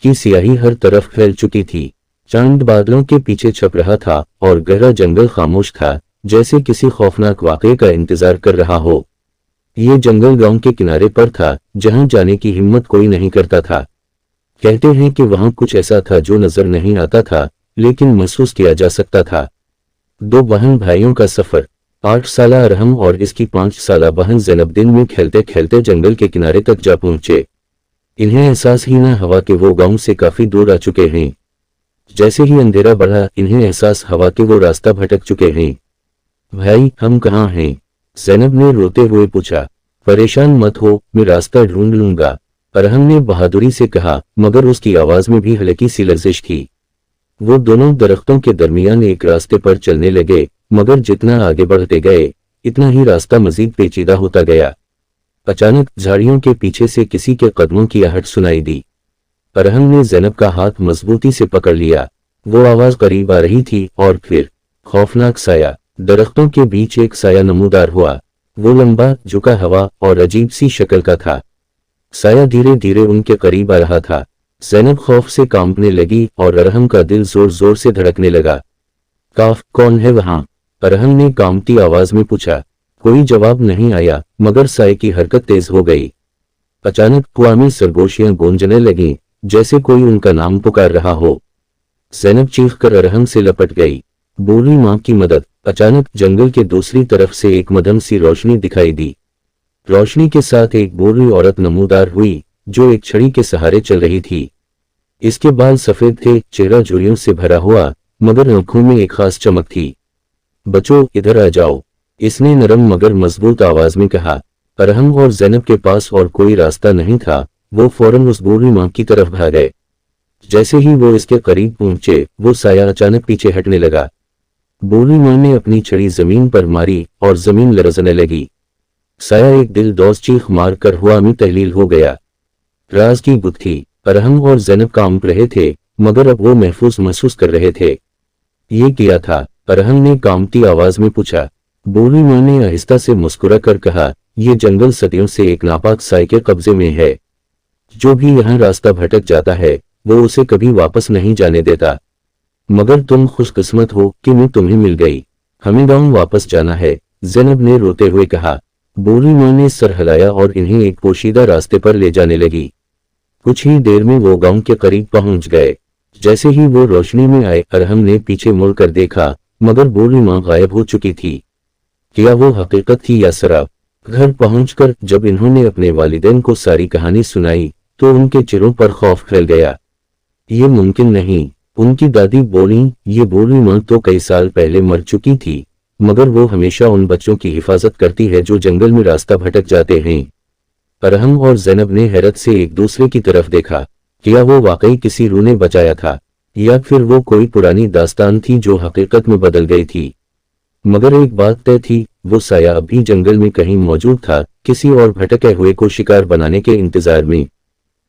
की सियाही हर तरफ फैल चुकी थी। चांद बादलों के पीछे छप रहा था और गहरा जंगल खामोश था, जैसे किसी खौफनाक वाक़ये का इंतजार कर रहा हो। ये जंगल गांव के किनारे पर था, जहां जाने की हिम्मत कोई नहीं करता था। कहते हैं कि वहां कुछ ऐसा था जो नजर नहीं आता था, लेकिन महसूस किया जा सकता था। दो बहन भाइयों का सफर। 8 साला अरहम और इसकी 5 साला बहन ज़ैनब दिन में खेलते खेलते जंगल के किनारे तक जा पहुंचे। इन्हें एहसास ही न हुआ कि वो गांव से काफी दूर आ चुके हैं। जैसे ही अंधेरा बढ़ा, इन्हें एहसास हुआ कि वो रास्ता भटक चुके हैं। भाई, हम कहाँ हैं? ज़ैनब ने रोते हुए पूछा। परेशान मत हो, मैं रास्ता ढूंढ लूंगा, अरहम ने बहादुरी से कहा, मगर उसकी आवाज में भी हल्की सी लर्जिश थी। वो दोनों दरख्तों के दरमियान एक रास्ते पर चलने लगे, मगर जितना आगे बढ़ते गए, इतना ही रास्ता मजीद पेचीदा होता गया। अचानक झाड़ियों के पीछे से किसी के कदमों की आहट सुनाई दी। अरहम ने ज़ैनब का हाथ मजबूती से पकड़ लिया। वो आवाज करीब आ रही थी और फिर खौफनाक साया। दरख्तों के बीच एक साया नमूदार हुआ। वो लंबा, झुका हुआ और अजीब सी शक्ल का था। साया धीरे धीरे उनके करीब आ रहा था। ज़ैनब खौफ से कांपने लगी और अरहम का दिल जोर जोर से धड़कने लगा। काफ, कौन है वहां? अरहम ने कांपती आवाज में पूछा। कोई जवाब नहीं आया, मगर साये की हरकत तेज हो गई। अचानक कुआं में सरगोशियां गूंजने लगीं, जैसे कोई उनका नाम पुकार रहा हो। ज़ैनब चीखकर अरहम से लपट गई। बूढ़ी मां की मदद। अचानक जंगल के दूसरी तरफ से एक मध्यम सी रोशनी दिखाई दी। रोशनी के साथ एक बूढ़ी औरत नमूदार हुई, जो एक छड़ी के सहारे चल रही थी। इसके बाल सफेद थे, चेहरा झुर्रियों से भरा हुआ, मगर आंखों में एक खास चमक थी। बच्चों, इधर आ जाओ, इसने नरम मगर मजबूत आवाज में कहा। अरहम और ज़ैनब के पास और कोई रास्ता नहीं था। वो फौरन उस बूढ़ी मां की तरफ भाग गए। जैसे ही वो इसके करीब पहुंचे, वो साया अचानक पीछे हटने लगा। बूढ़ी मां ने अपनी छड़ी जमीन पर मारी और जमीन लरजने लगी। साया एक दिलदोज चीख मार कर हुआ में तहलील हो गया। राज की गुत्थी। अरहम और ज़ैनब कांप रहे थे, मगर अब वो महफूज महसूस कर रहे थे। ये क्या था? अरहम ने कांपती आवाज में पूछा। बूढ़ी मां ने आहिस्ता से मुस्कुरा कर कहा, ये जंगल सदियों से एक नापाक साये के कब्जे में है। जो भी यहाँ रास्ता भटक जाता है, वो उसे कभी वापस नहीं जाने देता। मगर तुम खुशकिस्मत हो कि मैं तुम्हें मिल गई। हमें गांव वापस जाना है, ज़ैनब ने रोते हुए कहा। बूढ़ी मां ने सर हिलाया और इन्हें एक पोशीदा रास्ते पर ले जाने लगी। कुछ ही देर में वो गांव के करीब पहुंच गए। जैसे ही वो रोशनी में आए, अरहम ने पीछे मुड़कर देखा, मगर बूढ़ी मां गायब हो चुकी थी। क्या वो हकीकत थी या शराब? घर पहुंचकर जब इन्होंने अपने वालिदैन को सारी कहानी सुनाई, तो उनके चेहरों पर खौफ फैल गया। ये मुमकिन नहीं, उनकी दादी बोली। ये बूढ़ी मां तो कई साल पहले मर चुकी थी, मगर वो हमेशा उन बच्चों की हिफाजत करती है जो जंगल में रास्ता भटक जाते हैं। अरहम और ज़ैनब ने हैरत से एक दूसरे की तरफ देखा। क्या वो वाकई किसी रूह ने बचाया था, या फिर वो कोई पुरानी दास्तान थी जो हकीकत में बदल गई थी? मगर एक बात तय थी, वो साया अभी जंगल में कहीं मौजूद था, किसी और भटके हुए को शिकार बनाने के इंतजार में।